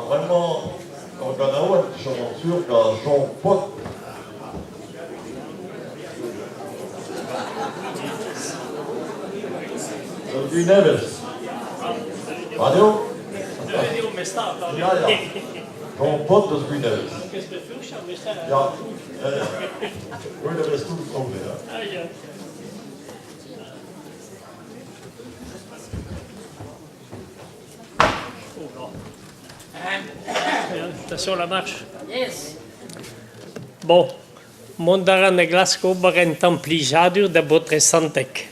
vraiment, quand on a une chanson qu'un chant pot. Reginella's. Radio? Ja, ja. Chant pot de reginella's. Ja. Hoor, dat is toen ook weer. Attention la marche. Yes. Bon, mondaran de Glasgow barentam flijadur de Merc'hed Santeg.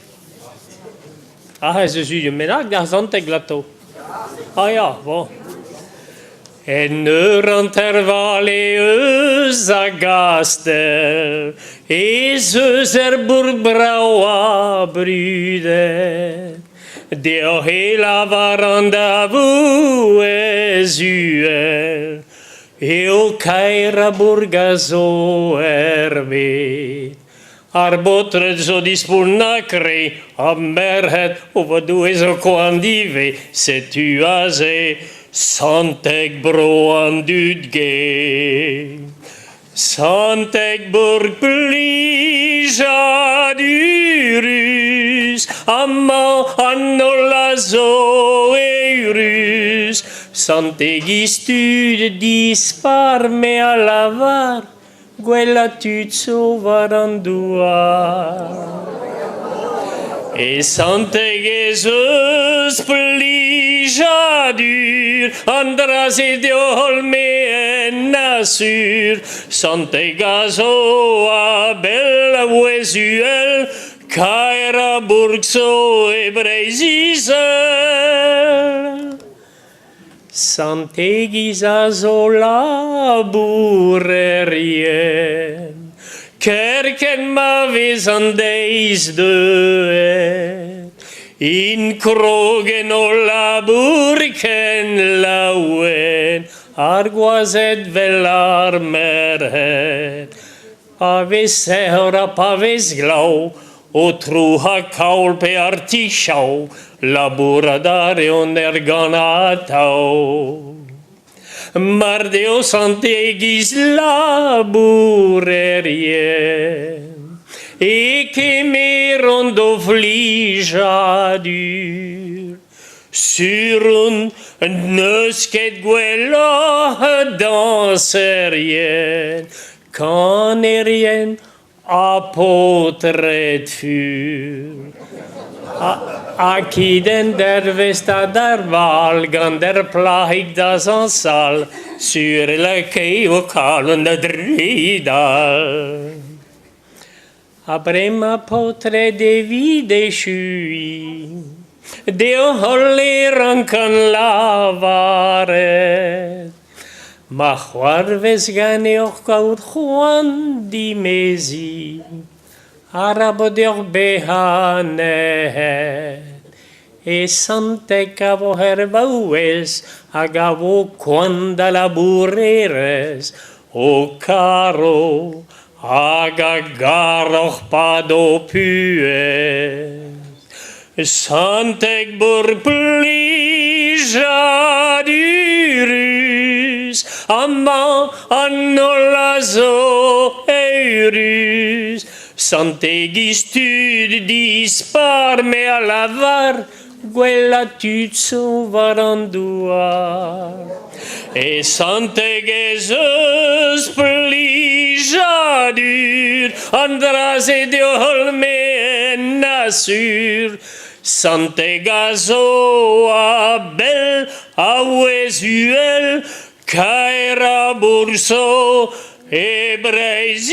Ah, je suis menak da Santeg lato. Ah ja, bon. En hanter vale a Kastell, burbraua brudet. De lavaran vouez uhel, kaera hervez. Baotred zo dispont Merc'hed koant setu Santeg broan dudge. Santeg BOURK flijadur amant zo hervez. Santegiz DISPAR me a lavar, gwelloc'h et Santegiz flijadur dra-se me asur. Santegiz vouez uhel, kaera hervez. Santegiz labourerien, kemeront in krogen labourerien arguazet velar Merc'hed. Hervez glau, truha kaul pe artichau, labourerien ganatau. Mardeo Santegiz labourerien, kemeront flijadur. Sur Merc'hed danserien, baotred fur. Akiden hervez vale, gander plac'hig en salle, sur lec'h vocal de dridal. Abrema baotred vide chui, de uhel lavaran. Ma hervez koant dimezi, araboder bihan. Et Santeg hervez koant da labourerien, caro gwelloc'h pado vouez. Santeg BOURK flijadur amant zo hervez. Santegiz DISPAR me a lavar, gwelloc'h et Santegiz flijadur dra-se me asur. Santegiz vouez uhel, kaera hervez.